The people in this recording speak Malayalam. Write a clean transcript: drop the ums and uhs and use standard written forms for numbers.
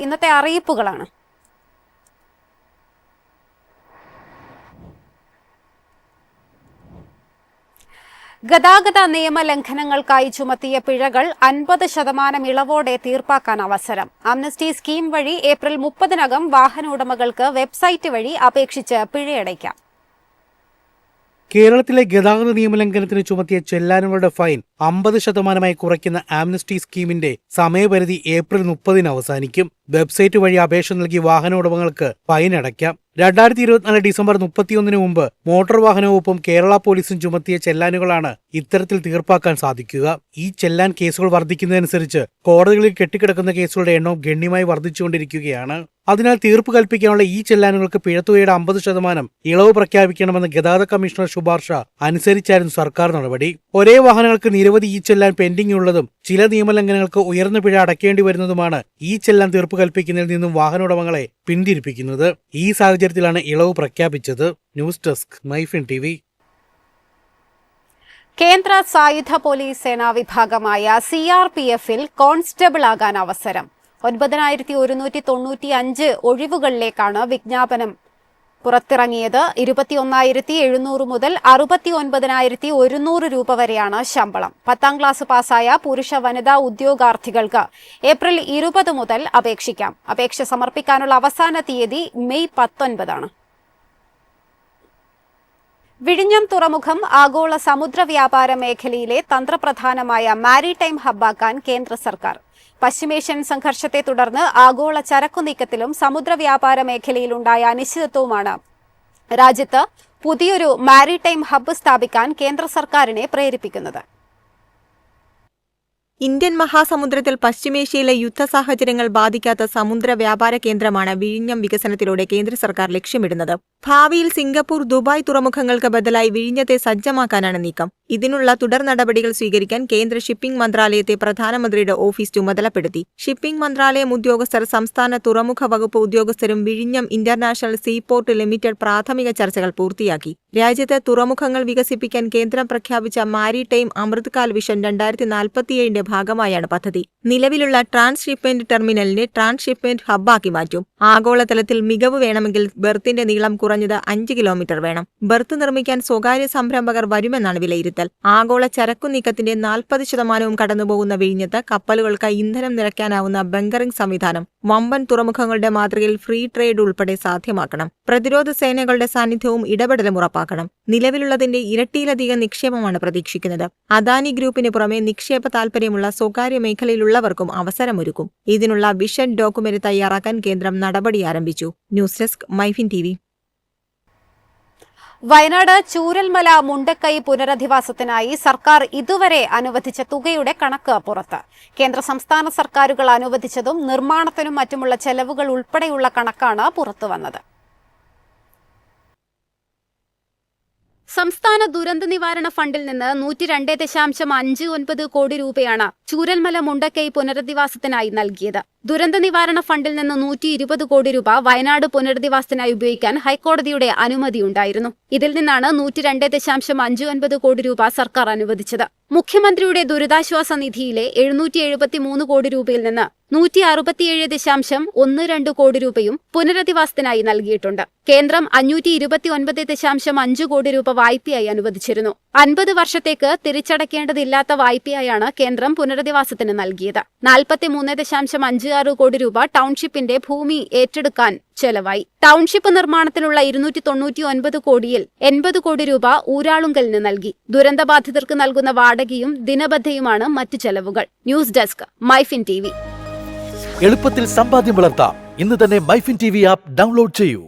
ഇന്നത്തെ അറിയിപ്പുകളാണ്. ഗതാഗത നിയമ ലംഘനങ്ങൾക്കായി ചുമത്തിയ പിഴകൾ 50% ഇളവോടെ തീർപ്പാക്കാൻ അവസരം. ആംനസ്റ്റി സ്കീം വഴി ഏപ്രിൽ 30-നകം വാഹന ഉടമകൾക്ക് വെബ്സൈറ്റ് വഴി അപേക്ഷിച്ച് പിഴയടയ്ക്കാം. കേരളത്തിലെ ഗതാഗത നിയമലംഘനത്തിന് ചുമത്തിയ ചെല്ലാനുകളുടെ ഫൈൻ 50% കുറയ്ക്കുന്ന ആംനസ്റ്റി സ്കീമിന്റെ സമയപരിധി ഏപ്രിൽ 30-ന് അവസാനിക്കും. വെബ്സൈറ്റ് വഴി അപേക്ഷ നൽകി വാഹന ഉടമകൾക്ക് ഫൈൻ അടയ്ക്കാം. 2024 ഡിസംബർ 31-ന് മുമ്പ് മോട്ടോർ വാഹന വകുപ്പും കേരള പോലീസും ചുമത്തിയ ചെല്ലാനുകളാണ് ഇത്തരത്തിൽ തീർപ്പാക്കാൻ സാധിക്കുക. ഈ ചെല്ലാൻ കേസുകൾ വർദ്ധിക്കുന്നതനുസരിച്ച് കോടതികളിൽ കെട്ടിക്കിടക്കുന്ന കേസുകളുടെ എണ്ണവും ഗണ്യമായി വർദ്ധിച്ചുകൊണ്ടിരിക്കുകയാണ്. അതിനാൽ തീർപ്പ് കൽപ്പിക്കാനുള്ള ഈ ചെല്ലാനുകൾക്ക് പിഴത്തുകയുടെ 50% ഇളവ് പ്രഖ്യാപിക്കണമെന്ന് ഗതാഗത കമ്മീഷണർ ശുപാർശ അനുസരിച്ചായിരുന്നു സർക്കാർ നടപടി. ഒരേ വാഹനങ്ങൾക്ക് നിരവധി ഈ ചെല്ലാൻ പെൻഡിംഗ് ഉള്ളതും ചില നിയമലംഘനങ്ങൾക്ക് ഉയർന്ന പിഴ അടയ്ക്കേണ്ടി വരുന്നതുമാണ് ഈ ചെല്ലാൻ തീർപ്പ് കൽപ്പിക്കുന്നതിൽ നിന്നും വാഹന ഉടമകളെ പിന്തിരിപ്പിക്കുന്നത്. ഈ സാഹചര്യത്തിലാണ് ഇളവ് പ്രഖ്യാപിച്ചത്. News desk Myfin TV. കേന്ദ്ര സായുധ പോലീസ് സേനാ വിഭാഗമായ CRPF-ൽ കോൺസ്റ്റബിൾ ആകാൻ അവസരം. 9195 ഒഴിവുകളിലേക്കാണ് വിജ്ഞാപനം പുറത്തിറങ്ങിയത്. 21,700 മുതൽ 69,100 രൂപ വരെയാണ് ശമ്പളം. 10ാം ക്ലാസ് പാസ്സായ പുരുഷ വനിതാ ഉദ്യോഗാർത്ഥികൾക്ക് ഏപ്രിൽ 20 മുതൽ അപേക്ഷിക്കാം. അപേക്ഷ സമർപ്പിക്കാനുള്ള അവസാന തീയതി മെയ് 19 ആണ്. വിഴിഞ്ഞം തുറമുഖം ആഗോള സമുദ്ര വ്യാപാര മേഖലയിലെ തന്ത്രപ്രധാനമായ മാരിടൈം ഹബ്ബാക്കാൻ കേന്ദ്ര സർക്കാർ. പശ്ചിമേഷ്യൻ സംഘർഷത്തെ തുടർന്ന് ആഗോള ചരക്കു നീക്കത്തിലും സമുദ്ര വ്യാപാര മേഖലയിലുണ്ടായ അനിശ്ചിതത്വവുമാണ് രാജ്യത്ത് പുതിയൊരു മാരിടൈം ഹബ്ബ് സ്ഥാപിക്കാൻ കേന്ദ്ര സർക്കാരിനെ പ്രേരിപ്പിക്കുന്നത്. ഇന്ത്യൻ മഹാസമുദ്രത്തിൽ പശ്ചിമേഷ്യയിലെ യുദ്ധ സാഹചര്യങ്ങൾ ബാധിക്കാത്ത സമുദ്ര വ്യാപാര കേന്ദ്രമാണ് വിഴിഞ്ഞം വികസനത്തിലൂടെ കേന്ദ്ര സർക്കാർ ലക്ഷ്യമിടുന്നത്. ഭാവിയിൽ സിംഗപ്പൂർ, ദുബായ് തുറമുഖങ്ങൾക്ക് ബദലായി വിഴിഞ്ഞത്തെ സജ്ജമാക്കാനാണ് നീക്കം. ഇതിനുള്ള തുടർ നടപടികൾ സ്വീകരിക്കാൻ കേന്ദ്ര ഷിപ്പിംഗ് മന്ത്രാലയത്തെ പ്രധാനമന്ത്രിയുടെ ഓഫീസ് ചുമതലപ്പെടുത്തി. ഷിപ്പിംഗ് മന്ത്രാലയം ഉദ്യോഗസ്ഥർ, സംസ്ഥാന തുറമുഖ വകുപ്പ് ഉദ്യോഗസ്ഥരും വിഴിഞ്ഞം ഇന്റർനാഷണൽ സീപോർട്ട് ലിമിറ്റഡ് പ്രാഥമിക ചർച്ചകൾ പൂർത്തിയാക്കി. രാജ്യത്ത് തുറമുഖങ്ങൾ വികസിപ്പിക്കാൻ കേന്ദ്രം പ്രഖ്യാപിച്ച മാരിടൈം അമൃത്കാൽ വിഷൻ 2047 ഭാഗമായാണ് പദ്ധതി. നിലവിലുള്ള ട്രാൻസ്ഷിപ്മെന്റ് ടെർമിനലിനെ ട്രാൻസ്ഷിപ്മെന്റ് ഹബ്ബാക്കി മാറ്റും. ആഗോളതലത്തിൽ മികവ് വേണമെങ്കിൽ ബെർത്തിന്റെ നീളം കുറഞ്ഞത് 5 കിലോമീറ്റർ വേണം. ബെർത്ത് നിർമ്മിക്കാൻ സ്വകാര്യ സംരംഭകർ വരുമെന്നാണ് വിലയിരുത്തൽ. ആഗോള ചരക്കു നീക്കത്തിന്റെ 40% കടന്നുപോകുന്ന വിഴിഞ്ഞത്ത് കപ്പലുകൾക്ക് ഇന്ധനം നിറയ്ക്കാനാവുന്ന ബങ്കറിംഗ് സംവിധാനം വമ്പൻ തുറമുഖങ്ങളുടെ മാതൃകയിൽ ഫ്രീ ട്രേഡ് ഉൾപ്പെടെ സാധ്യമാക്കണം. പ്രതിരോധ സേനകളുടെ സാന്നിധ്യവും ഇടപെടലും ഉറപ്പാക്കണം. നിലവിലുള്ളതിന്റെ ഇരട്ടിയിലധികം നിക്ഷേപമാണ് പ്രതീക്ഷിക്കുന്നത്. അദാനി ഗ്രൂപ്പിന് പുറമെ നിക്ഷേപ താൽപര്യമുള്ള സ്വകാര്യ മേഖലയിലുള്ളവർക്കും അവസരമൊരുക്കും. ഇതിനുള്ള വിഷൻ ഡോക്യുമെന്റ് തയ്യാറാക്കാൻ കേന്ദ്രം നടപടി ആരംഭിച്ചു. News desk Myfin TV. Wayanad Chooralmala Mundakkai പുനരധിവാസത്തിനായി സർക്കാർ ഇതുവരെ അനുവദിച്ച തുകയുടെ കണക്ക് പുറത്ത്. കേന്ദ്ര സംസ്ഥാന സർക്കാരുകൾ അനുവദിച്ചതും നിർമ്മാണത്തിനും മറ്റുമുള്ള ചെലവുകൾ ഉൾപ്പെടെയുള്ള കണക്കാണ് പുറത്തുവന്നത്. സംസ്ഥാന ദുരന്ത നിവാരണ ഫണ്ടിൽ നിന്ന് 102.59 കോടി രൂപയാണ് ചൂരൽമല മുണ്ടക്കൈ പുനരധിവാസത്തിനായി നൽകിയത്. ദുരന്ത നിവാരണ ഫണ്ടിൽ നിന്ന് 120 കോടി രൂപ വയനാട് പുനരധിവാസത്തിനായി ഉപയോഗിക്കാൻ ഹൈക്കോടതിയുടെ അനുമതിയുണ്ടായിരുന്നു. ഇതിൽ നിന്നാണ് 102.59 കോടി രൂപ സർക്കാർ അനുവദിച്ചത്. മുഖ്യമന്ത്രിയുടെ ദുരിതാശ്വാസ നിധിയിലെ 773 കോടി രൂപയിൽ നിന്ന് 167.12 കോടി രൂപയും പുനരധിവാസത്തിനായി നൽകിയിട്ടുണ്ട്. കേന്ദ്രം 529.5 കോടി രൂപ വായ്പയായി അനുവദിച്ചിരുന്നു. 50 വർഷത്തേക്ക് തിരിച്ചടയ്ക്കേണ്ടതില്ലാത്ത വായ്പയായാണ് കേന്ദ്രം പുനരധിവാസത്തിന് നൽകിയത്. 43.56 കോടി രൂപ ടൗൺഷിപ്പിന്റെ ഭൂമി ഏറ്റെടുക്കാൻ ചെലവായി. ടൗൺഷിപ്പ് നിർമ്മാണത്തിനുള്ള 299 കോടിയിൽ 80 കോടി രൂപ ഊരാളുങ്കലിന് നൽകി. ദുരന്തബാധിതർക്ക് നൽകുന്ന വാടകയും ദിനബദ്ധയുമാണ് മറ്റ് ചെലവുകൾ. News desk Myfin TV. എളുപ്പത്തിൽ സമ്പാദ്യം വളർത്താം. ഇന്ന് തന്നെ മൈഫിൻ TV ആപ്പ് ഡൗൺലോഡ് ചെയ്യൂ.